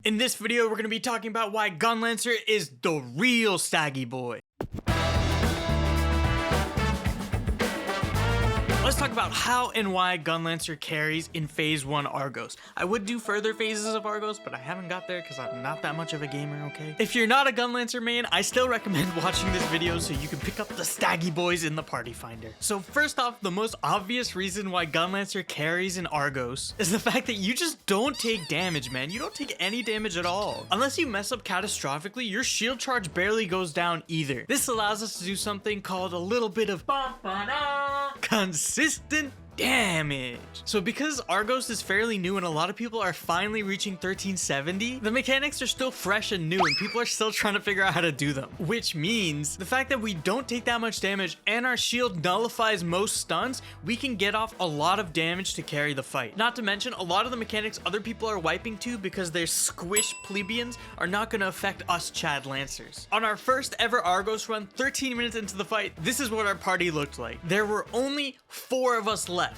In this video, we're going to be talking about why Gunlancer is the real staggy boy. Let's talk about how and why Gunlancer carries in Phase 1 Argos. I would do further phases of Argos, but I haven't got there because I'm not that much of a gamer, okay? If you're not a Gunlancer main, I still recommend watching this video so you can pick up the staggy boys in the party finder. So first off, the most obvious reason why Gunlancer carries in Argos is the fact that you just don't take damage, man. You don't take any damage at all. Unless you mess up catastrophically, your shield charge barely goes down either. This allows us to do something called a little bit of consistent damage. So because Argos is fairly new and a lot of people are finally reaching 1370, the mechanics are still fresh and new and people are still trying to figure out how to do them. Which means the fact that we don't take that much damage and our shield nullifies most stuns, we can get off a lot of damage to carry the fight. Not to mention, a lot of the mechanics other people are wiping to because their squish plebeians are not going to affect us Chad Lancers. On our first ever Argos run, 13 minutes into the fight, this is what our party looked like. There were only 4 of us left.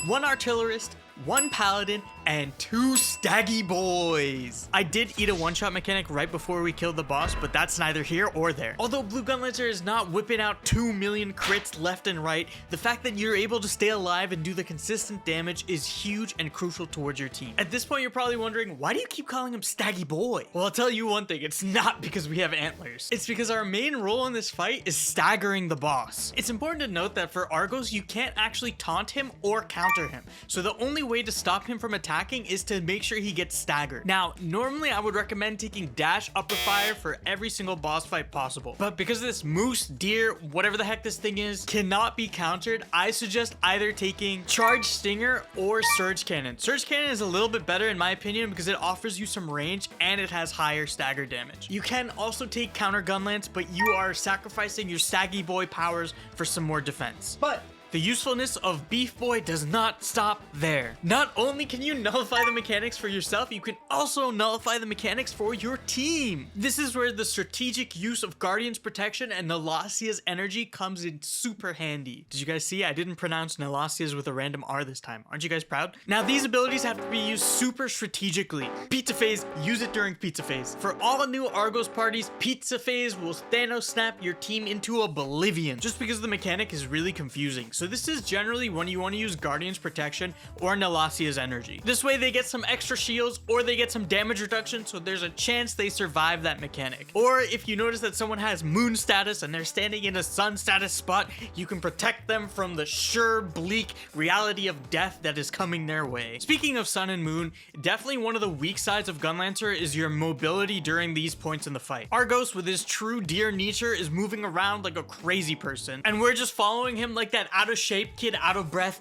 1 artillerist, 1 paladin, and 2 staggy boys. I did eat a one-shot mechanic right before we killed the boss, but that's neither here or there. Although Blue Gunlancer is not whipping out 2 million crits left and right, the fact that you're able to stay alive and do the consistent damage is huge and crucial towards your team. At this point, you're probably wondering, why do you keep calling him staggy boy? Well, I'll tell you one thing, it's not because we have antlers. It's because our main role in this fight is staggering the boss. It's important to note that for Argos, you can't actually taunt him or counter him. So the only way to stop him from attacking is to make sure he gets staggered. Now, normally I would recommend taking dash upper fire for every single boss fight possible. But because this moose, deer, whatever the heck this thing is, cannot be countered, I suggest either taking charge stinger or surge cannon. Surge cannon is a little bit better in my opinion because it offers you some range and it has higher stagger damage. You can also take counter gunlance, but you are sacrificing your staggy boy powers for some more defense. But the usefulness of Beef Boy does not stop there. Not only can you nullify the mechanics for yourself, you can also nullify the mechanics for your team. This is where the strategic use of Guardian's Protection and Nalasia's energy comes in super handy. Did you guys see? I didn't pronounce Nalasia's with a random R this time. Aren't you guys proud? Now, these abilities have to be used super strategically. Pizza Phase, use it during Pizza Phase. For all new Argos parties, Pizza Phase will Thanos snap your team into oblivion, just because the mechanic is really confusing. So this is generally when you want to use Guardian's Protection or Nalasia's energy. This way they get some extra shields or they get some damage reduction, so there's a chance they survive that mechanic. Or if you notice that someone has moon status and they're standing in a sun status spot, you can protect them from the sure bleak reality of death that is coming their way. Speaking of sun and moon, definitely one of the weak sides of Gunlancer is your mobility during these points in the fight. Argos, with his true deer nature, is moving around like a crazy person, and we're just following him like that out of shape kid out of breath.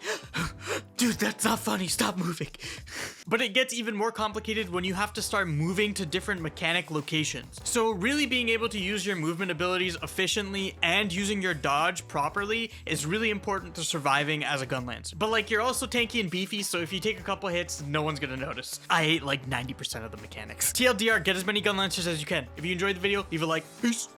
Dude, that's not funny, stop moving. But it gets even more complicated when you have to start moving to different mechanic locations. So really being able to use your movement abilities efficiently and using your dodge properly is really important to surviving as a Gunlancer. But like, you're also tanky and beefy, so if you take a couple hits, no one's gonna notice. I hate like 90% of the mechanics. TLDR, get as many Gunlancers as you can. If you enjoyed the video, leave a like. Peace.